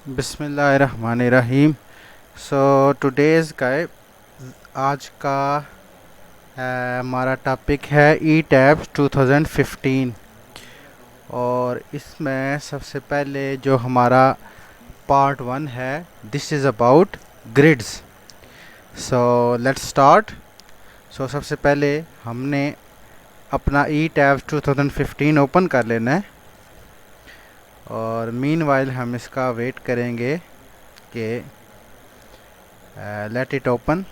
बिस्मिल्लाहिर्रहमानिर्रहीम। सो टुडेज़ का आज का हमारा टॉपिक है ई टैब्स 2015। और इसमें सबसे पहले जो हमारा पार्ट 1 है, this is about grids. So let's start. So सबसे पहले हमने अपना ई टैब्स 2015 ओपन कर लेना है और मीनवाइल हम इसका वेट करेंगे कि let it open.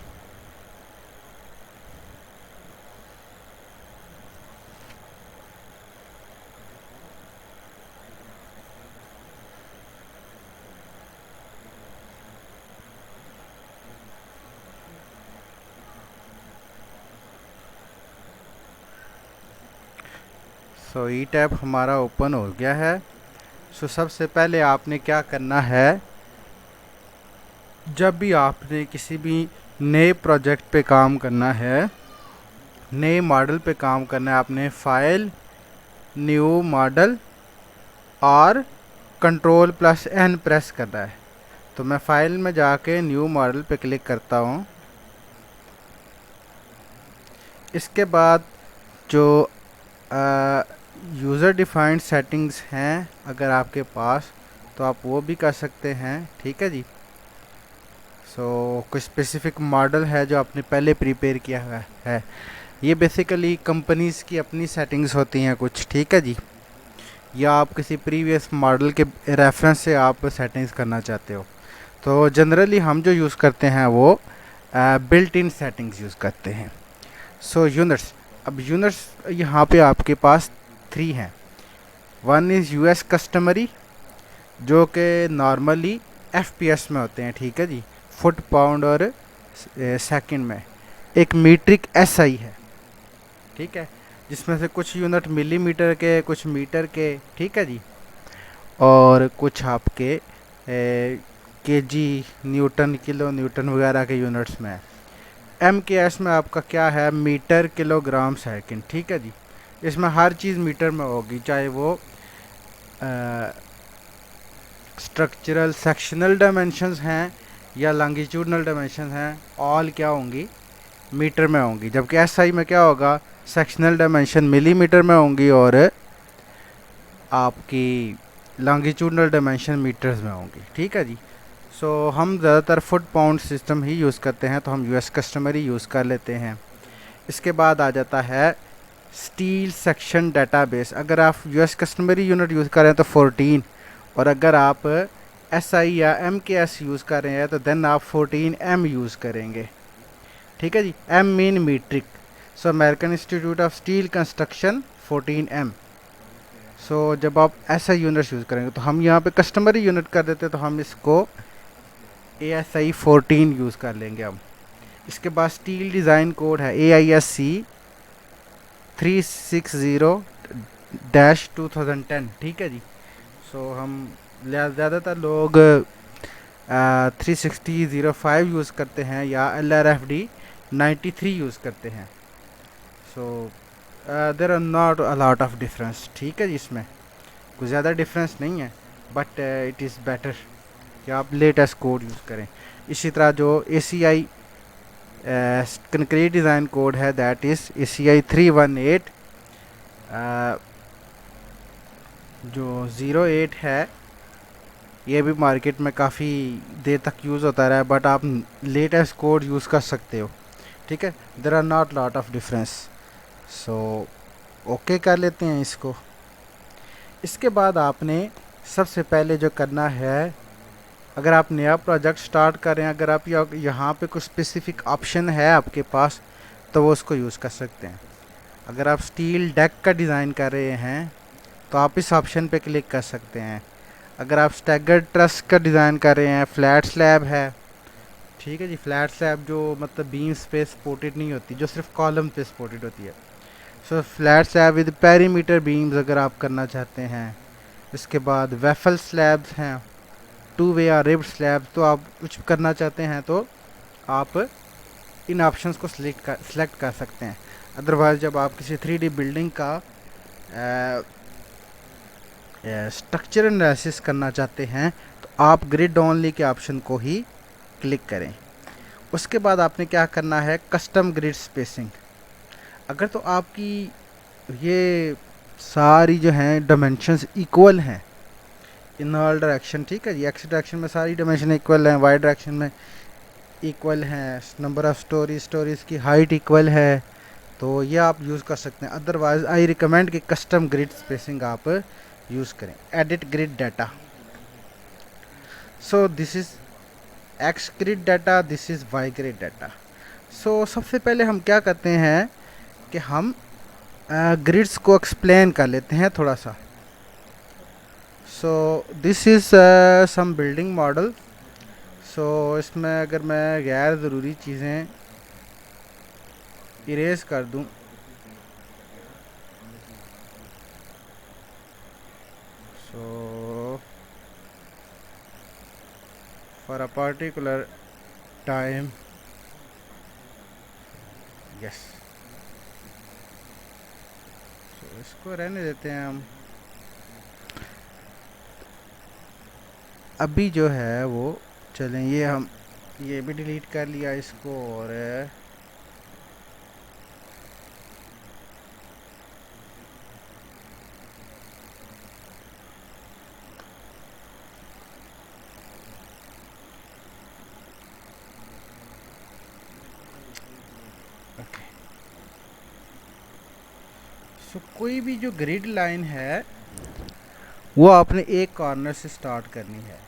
So E tab हमारा ओपन हो गया है। सो सबसे पहले आपने क्या करना है, जब भी आपने किसी भी नए प्रोजेक्ट पे काम करना है, नए मॉडल पे काम करना है, आपने फाइल, न्यू मॉडल और कंट्रोल+N प्रेस करना है। तो मैं फाइल में जाके न्यू मॉडल पे क्लिक करता हूँ। इसके बाद जो यूज़र डिफाइंड सेटिंग्स हैं अगर आपके पास, तो आप वो भी कर सकते हैं। ठीक है जी। सो कुछ स्पेसिफिक मॉडल है जो आपने पहले प्रिपेयर किया हुआ है। ये बेसिकली कंपनीज़ की अपनी सेटिंग्स होती हैं कुछ। ठीक है जी। या आप किसी प्रीवियस मॉडल के रेफरेंस से आप सेटिंग्स करना चाहते हो। तो जनरली हम जो यूज़ करते हैं वो बिल्ट इन सेटिंग्स यूज़ करते हैं। सो यूनिट्स, अब यूनिट्स यहाँ पे आपके पास 3 हैं। वन इज़ यूएस कस्टमरी, जो कि नॉर्मली एफपीएस में होते हैं। ठीक है जी, फुट पाउंड और सेकंड में। एक मीट्रिक एसआई है। ठीक है, जिसमें से कुछ यूनिट मिलीमीटर के, कुछ मीटर के। ठीक है जी। और कुछ आपके केजी, न्यूटन, किलो न्यूटन वगैरह के यूनिट्स में है। एम के एस में आपका क्या है, मीटर किलोग्राम सेकंड। ठीक है जी। इसमें हर चीज़ मीटर में होगी, चाहे वो स्ट्रक्चरल सेक्शनल डायमेंशंस हैं या लॉन्गिट्यूडनल डायमेंशन हैं, ऑल क्या होंगी, मीटर में होंगी। जबकि एसआई में क्या होगा, सेक्शनल डायमेंशन मिलीमीटर में होंगी और आपकी लॉन्गिट्यूडनल डायमेंशन मीटर्स में होंगी। ठीक है जी। सो हम ज़्यादातर फुट पाउंड सिस्टम ही यूज़ करते हैं, तो हम यूएस कस्टमरी यूज़ कर लेते हैं। इसके बाद आ जाता है स्टील सेक्शन डेटाबेस। अगर आप यूएस कस्टमरी यूनिट यूज़ कर रहे हैं तो 14, और अगर आप एसआई या एमकेएस यूज़ कर रहे हैं तो देन आप 14M यूज़ करेंगे। ठीक है जी। M mean metric. So American Institute of Steel Construction 14M। So जब आप ऐसा यूनिट यूज़ करेंगे, तो हम यहाँ पे कस्टमरी यूनिट कर देते हैं, तो हम इसको ASI 14 यूज़ कर लेंगे हम। इसके बाद स्टील डिज़ाइन कोड है AISC 360-2010। ठीक है जी। सो हम ज़्यादातर लोग 360-05 यूज़ करते हैं या LRFD 93 यूज़ करते हैं। So there are not a lot of difference. ठीक है जी, इसमें कुछ ज़्यादा डिफरेंस नहीं है, बट इट इज़ बेटर कि आप लेटेस्ट कोड यूज़ करें। इसी तरह जो ACI कंक्रीट डिज़ाइन कोड है, दैट इज़ ACI 318 जो 08 है। ये भी मार्केट में काफ़ी देर तक यूज़ होता रहा है, बट आप लेटेस्ट कोड यूज़ कर सकते हो। ठीक है, there are not lot of difference. So okay कर लेते हैं इसको। इसके बाद आपने सबसे पहले जो करना है, अगर आप नया प्रोजेक्ट स्टार्ट कर रहे हैं, अगर आप यहाँ पे कुछ स्पेसिफिक ऑप्शन है आपके पास, तो वो उसको यूज़ कर सकते हैं। अगर आप स्टील डेक का डिज़ाइन कर रहे हैं तो आप इस ऑप्शन पे क्लिक कर सकते हैं। अगर आप स्टैगर्ड ट्रस का डिज़ाइन कर रहे हैं, फ्लैट स्लैब है। ठीक है जी, फ्लैट स्लैब जो मतलब बीम्स पे सपोर्टेड नहीं होती, जो सिर्फ कॉलम पे सपोर्टेड होती है। सो flat slab with perimeter beams अगर आप करना चाहते हैं। इसके बाद वेफल स्लैब्स हैं, 2 वे या रिब्ड स्लैब, तो आप कुछ करना चाहते हैं तो आप इन ऑप्शंस को सिलेक्ट कर सकते हैं। अदरवाइज जब आप किसी 3D बिल्डिंग का स्ट्रक्चर एनालिसिस करना चाहते हैं, तो आप ग्रिड ओनली के ऑप्शन को ही क्लिक करें। उसके बाद आपने क्या करना है, कस्टम ग्रिड स्पेसिंग। अगर तो आपकी ये सारी जो हैं डायमेंशंस इक्वल हैं इन ऑल डायरेक्शन, ठीक है जी, एक्स डायरेक्शन में सारी डायमेंशन इक्वल हैं, वाई डायरेक्शन में इक्वल हैं, नंबर ऑफ स्टोरीज़ की हाइट इक्वल है, तो ये आप यूज़ कर सकते हैं। अदरवाइज आई रिकमेंड कि कस्टम ग्रिड स्पेसिंग आप यूज़ करें। Edit grid data, so this is X grid data, this is Y grid data. So सबसे पहले हम क्या करते हैं कि हम ग्रिड्स को एक्सप्लेन कर लेते हैं थोड़ा सा। So this is some building model. So इसमें अगर मैं गैर ज़रूरी चीज़ें इरेज कर दूं, so for a particular time, yes, so इसको रहने देते हैं हम। अभी जो है वो चलें, ये हम ये भी डिलीट कर लिया इसको, और ओके। सो कोई भी जो ग्रिड लाइन है वो आपने एक कॉर्नर से स्टार्ट करनी है।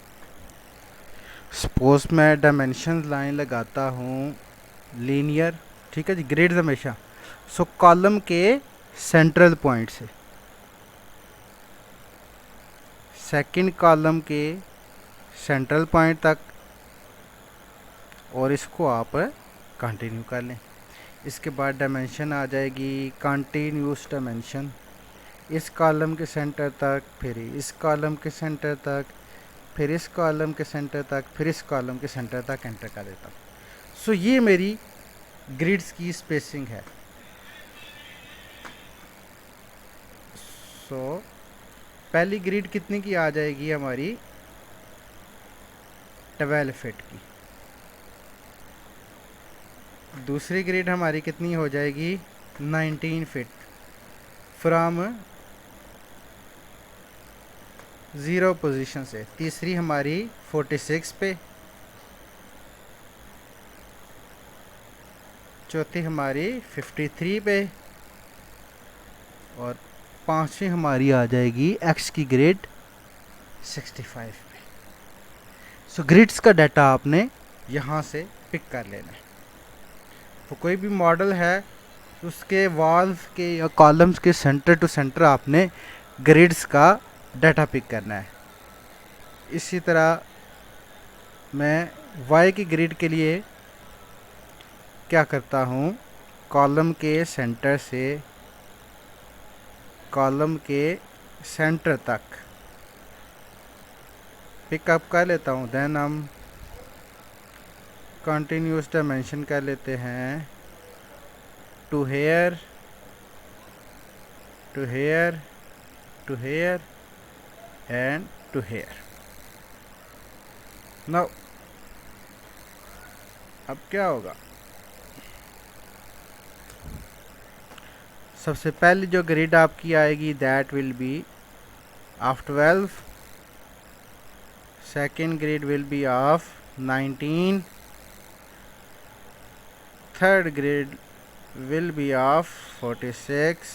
सपोज मैं डायमेंशन लाइन लगाता हूँ लीनियर, ठीक है जी, ग्रिड्स हमेशा। सो कॉलम के सेंट्रल पॉइंट से सेकंड कॉलम के सेंट्रल पॉइंट तक, और इसको आप कंटिन्यू कर लें। इसके बाद डायमेंशन आ जाएगी कंटिन्यूस डायमेंशन, इस कॉलम के सेंटर तक, फिर इस कॉलम के सेंटर तक, फिर इस कॉलम के सेंटर तक, फिर इस कॉलम के सेंटर तक एंटर कर देता हूँ। सो ये मेरी ग्रिड्स की स्पेसिंग है। सो पहली ग्रिड कितनी की आ जाएगी हमारी, 12 फीट की। दूसरी ग्रिड हमारी कितनी हो जाएगी, 19 फीट फ्रॉम 0 पोजीशन से। तीसरी हमारी 46 पे, चौथी हमारी 53 पे, और पांचवी हमारी आ जाएगी एक्स की ग्रिड 65 पे। सो ग्रिड्स का डाटा आपने यहाँ से पिक कर लेना है। तो कोई भी मॉडल है उसके वॉल्स के या कॉलम्स के सेंटर टू सेंटर आपने ग्रिड्स का डाटा पिक करना है। इसी तरह मैं वाई की ग्रिड के लिए क्या करता हूँ, कॉलम के सेंटर से कॉलम के सेंटर तक पिकअप कर लेता हूँ। देन हम कंटिन्यूस डायमेंशन कर लेते हैं two here two here two here and two here. Now अब क्या होगा, सबसे पहले जो ग्रिड आपकी आएगी that will be of 12, second grid will be of 19, third grid will be of 46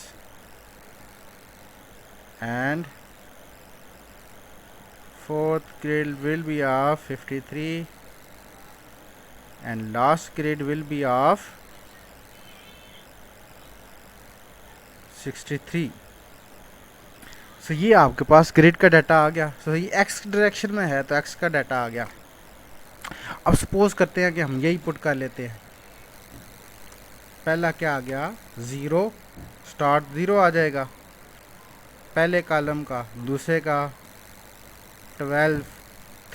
and fourth grid will be of 53 and last grid will be of 63। सो ये आपके पास ग्रिड का डाटा आ गया। सो ये एक्स डायरेक्शन में है तो एक्स का data आ गया। अब सपोज करते हैं कि हम यही पुट कर लेते हैं। पहला क्या आ गया, 0, स्टार्ट 0 आ जाएगा पहले कॉलम का, दूसरे का 12,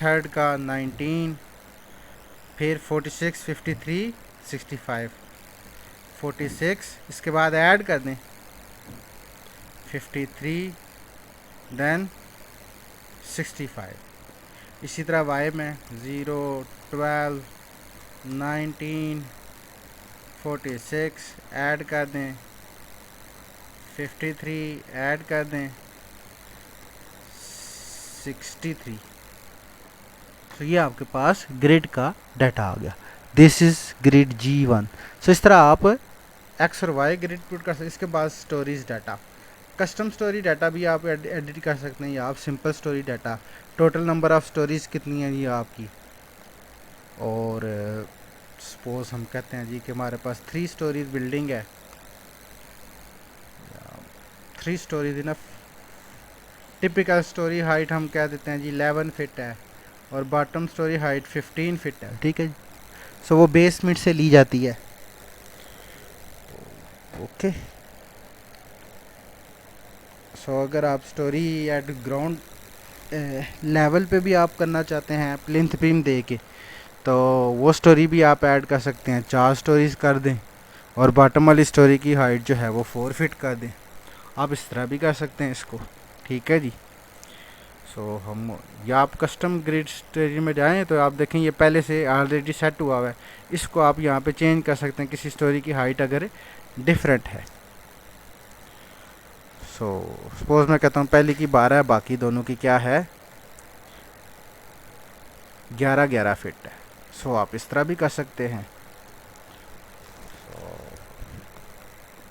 थर्ड का 19, फिर 46, 53, 65, 46, इसके बाद ऐड कर दें 53, देन 65। इसी तरह वाई में 0, 12, 19, 46 ऐड कर दें, 53 ऐड कर दें, 63। तो ये आपके पास ग्रिड का डाटा आ गया। This is grid G1। सो इस तरह आप एक्स और वाई ग्रिड पुट कर सकते। इसके बाद stories data, custom story data भी आप एडिट कर सकते हैं, या आप simple story data, total number of stories कितनी है ये आपकी। और सपोज हम कहते हैं जी कि हमारे पास 3 स्टोरीज बिल्डिंग है, 3 stories enough. Typical story height हम कह देते हैं जी 11 फिट है, और बॉटम स्टोरी हाइट 15 फिट है, ठीक है जी। सो वो बेसमेंट से ली जाती है, ओके। सो अगर आप स्टोरी एट ग्राउंड लेवल पे भी आप करना चाहते हैं प्लिंथ बीम दे के, तो वो स्टोरी भी आप ऐड कर सकते हैं, 4 स्टोरीज़ कर दें, और बॉटम वाली स्टोरी की हाइट जो है वो 4 फिट कर दें। आप इस तरह भी कर सकते हैं इसको, ठीक है जी। सो हम, या आप कस्टम ग्रिड स्टोरी में जाएं तो आप देखें ये पहले से ऑलरेडी सेट हुआ हुआ है, इसको आप यहाँ पे चेंज कर सकते हैं किसी स्टोरी की हाइट अगर डिफरेंट है। सो सपोज मैं कहता हूँ पहली की 12 है, बाकी दोनों की क्या है 11-11 फिट है। सो आप इस तरह भी कर सकते हैं।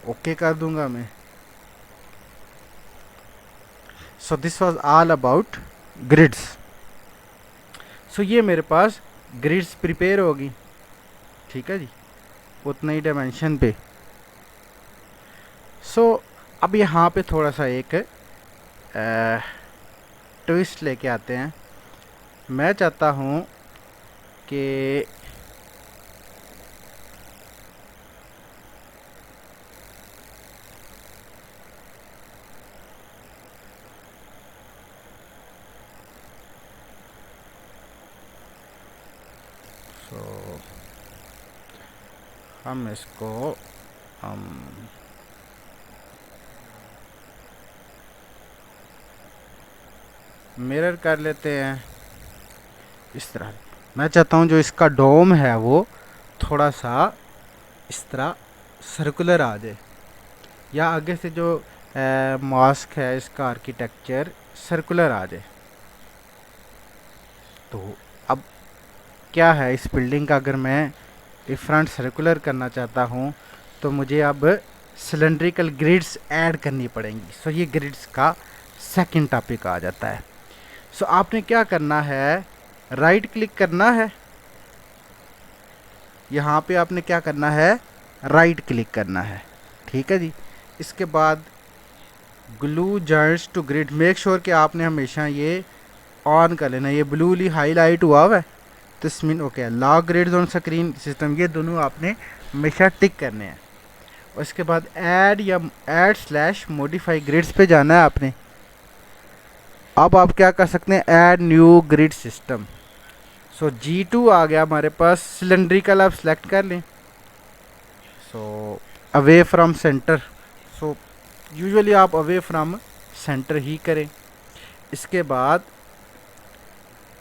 ओके कर दूंगा मैं। So this was all about grids. So ये मेरे पास ग्रिड्स प्रिपेयर होगी, ठीक है जी, उतना ही डायमेंशन पे। सो अब यहाँ पे थोड़ा सा एक ट्विस्ट लेके आते हैं। मैं चाहता हूँ कि हम इसको मिरर कर लेते हैं इस तरह। मैं चाहता हूँ जो इसका डोम है वो थोड़ा सा इस तरह सर्कुलर आ जाए, या आगे से जो मॉस्क है इसका आर्किटेक्चर सर्कुलर आ जाए। तो अब क्या है इस बिल्डिंग का, अगर मैं फ्रंट सर्कुलर करना चाहता हूँ तो मुझे अब सिलेंड्रिकल ग्रिड्स ऐड करनी पड़ेंगी। सो ये ग्रिड्स का सेकंड टॉपिक आ जाता है। सो आपने क्या करना है, राइट क्लिक करना है, यहाँ पे आपने क्या करना है राइट क्लिक करना है, ठीक है जी। इसके बाद glue joints to grid, make sure कि आपने हमेशा ये ऑन कर लेना। ये ब्लूली हाईलाइट हुआ है तो इसमीन okay, lock grids on screen system, ये दोनों आपने हमेशा टिक करने हैं। और इसके बाद ऐड या ऐड स्लैश मॉडिफाई ग्रिड्स पे जाना है आपने। अब आप क्या कर सकते हैं, ऐड न्यू ग्रिड सिस्टम। सो G2 आ गया हमारे पास, सिलेंड्रिकल आप सेलेक्ट कर लें। So away from centre, so usually आप अवे फ्रॉम सेंटर ही करें। इसके बाद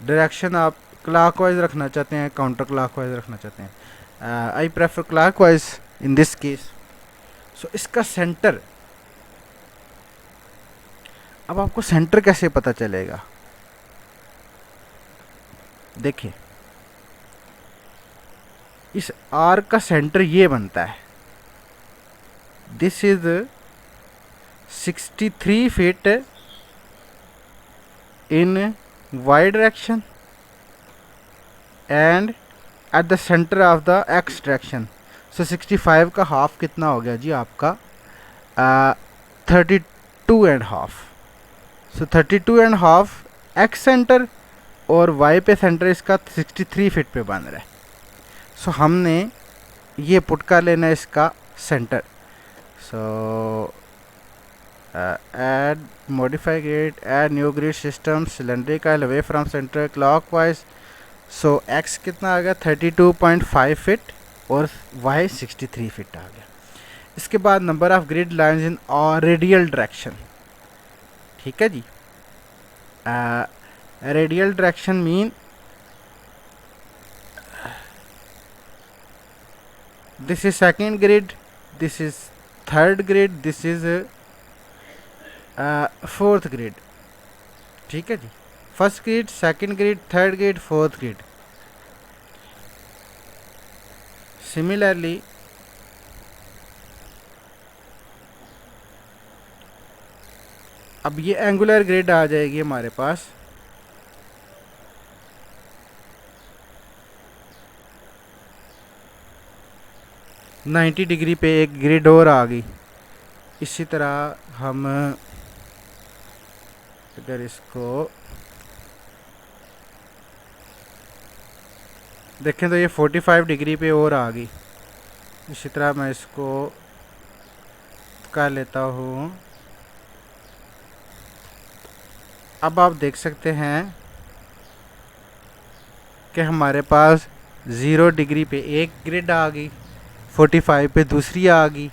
डायरेक्शन आप क्लॉकवाइज रखना चाहते हैं, काउंटर क्लॉकवाइज रखना चाहते हैं। I prefer clockwise in this case. So इसका सेंटर, अब आपको सेंटर कैसे पता चलेगा, देखिए इस आर्क का सेंटर ये बनता है, this is 63 feet in Y direction and at the center of the X direction. So 65 का हाफ कितना हो गया जी आपका 32.5। सो 32.5 एक्स सेंटर, और वाई पे सेंटर इसका 63 फीट पे बन रहा है। सो हमने ये पुट कर लेना है इसका centre. So add modify grid, add new grid system, cylindrical, away from centre, clockwise. So x कितना आ गया 32.5 फीट, और वाई 63 फीट आ गया। इसके बाद number of grid lines in radial direction, ठीक है जी। Radial direction mean this is second grid, this is third grid, this is fourth grid. ठीक है जी, first grid, second grid, third grid, fourth grid. Similarly अब ये angular grid आ जाएगी हमारे पास. नाइन्टी डिग्री पे एक ग्रिड और आ गई. इसी तरह हम अगर इसको देखें तो ये 45 डिग्री पे और आ गई. इसी तरह मैं इसको कर लेता हूँ. अब आप देख सकते हैं कि हमारे पास 0 डिग्री पे एक ग्रिड आ गई, 45 पे दूसरी आ गई.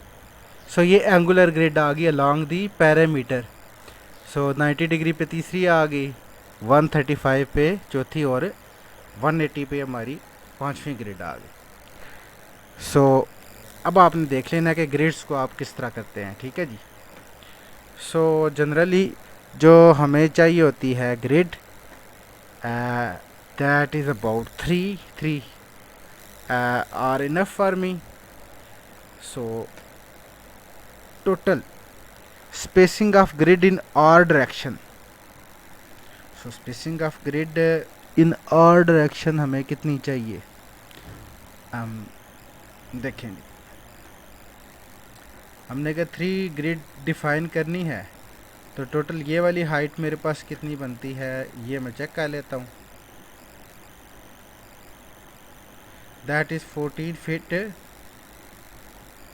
सो ये एंगुलर ग्रिड आ गई along the parameter. So 90 degree पे तीसरी आ गई, 135 पे चौथी और 180 पे हमारी पांचवी ग्रिड आ गई. सो अब आपने देख लेना कि ग्रिड्स को आप किस तरह करते हैं. ठीक है जी. सो जनरली जो हमें चाहिए होती है grid, that is about three are enough for me. So total spacing of grid in all direction. So spacing of grid in all direction हमें कितनी चाहिए, हम देखेंगे. हमने कहा 3 ग्रिड डिफाइन करनी है, तो टोटल ये वाली हाइट मेरे पास कितनी बनती है ये मैं चेक कर लेता हूँ. That is 14 feet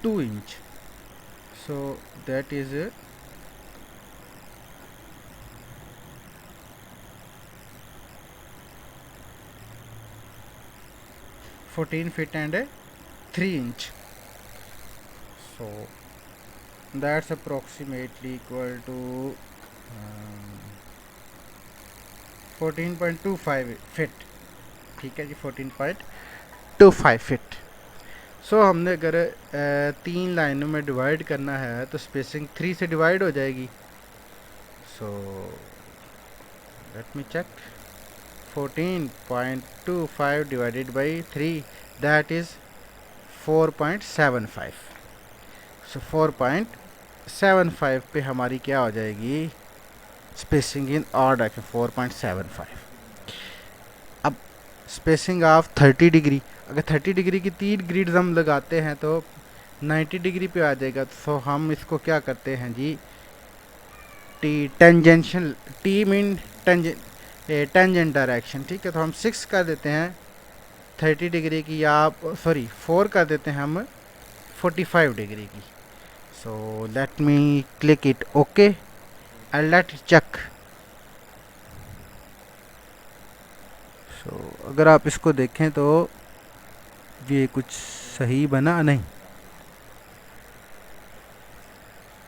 2 inch. So that is 14 feet and 3 inch. So that's approximately equal to 14.25 feet. ठीक है जी, 14.25 feet. सो हमने अगर 3 लाइनों में डिवाइड करना है तो स्पेसिंग 3 से डिवाइड हो जाएगी. So let me check. 14.25 divided by 3, that is 4.75. So 4.75 पे हमारी क्या हो जाएगी स्पेसिंग इन ऑर्डर के 4.75. अब स्पेसिंग ऑफ 30 डिग्री, अगर 30 डिग्री की 3 ग्रिड्स हम लगाते हैं तो 90 डिग्री पे आ जाएगा. तो हम इसको क्या करते हैं जी, tangential, T mean tangent direction. ठीक है, तो हम 6 कर देते हैं 30 डिग्री की, या सॉरी 4 कर देते हैं हम 45 डिग्री की. So let me click it okay and let check. So अगर आप इसको देखें तो ये कुछ सही बना नहीं.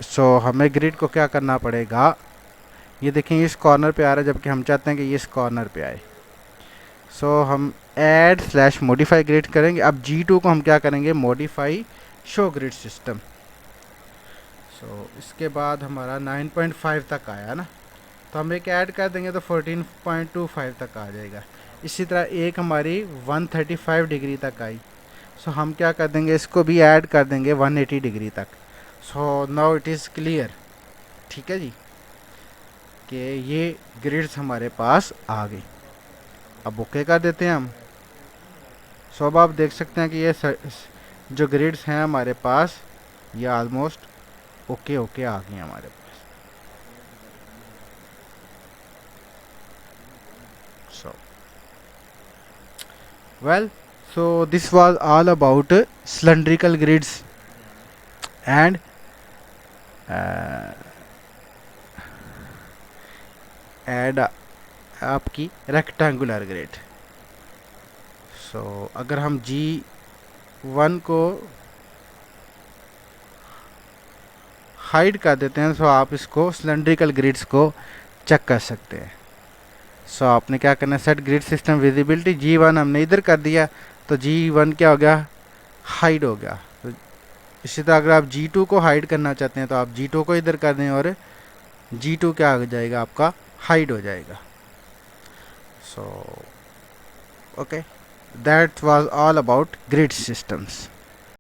सो हमें ग्रिड को क्या करना पड़ेगा, ये देखें इस कॉर्नर पे आ रहा है जबकि हम चाहते हैं कि ये इस कॉर्नर पे आए. सो हम ऐड स्लैश मॉडिफाई ग्रिड करेंगे. अब G2 को हम क्या करेंगे, मॉडिफाई शो ग्रिड सिस्टम. सो इसके बाद हमारा 9.5 तक आया ना, तो हम एक ऐड कर देंगे तो 14.25 तक आ जाएगा. इसी तरह एक हमारी 135 डिग्री तक आई. सो हम क्या कर देंगे, इसको भी ऐड कर देंगे 180 डिग्री तक. So now it is clear. ठीक है जी, कि ये ग्रिड्स हमारे पास आ गई. अब ओके कर देते हैं हम. सो अब आप देख सकते हैं कि ये जो ग्रिड्स हैं हमारे पास ये ऑलमोस्ट ओके आ गई हमारे पास. सो well, so this was all about cylindrical grids and आपकी रेक्टेंगुलर ग्रिड. सो अगर हम G1 को हाइड कर देते हैं तो आप इसको सिलेंड्रिकल ग्रिड्स को चेक कर सकते हैं. सो आपने क्या करना है, set grid system visibility G1 हमने इधर कर दिया, तो G1 क्या हो गया, हाइड हो गया। तो इसी तरह अगर आप G2 को हाइड करना चाहते हैं तो आप G2 को इधर कर दें और G2 क्या हो जाएगा, आपका हाइड हो जाएगा। So okay, that was all about grid systems.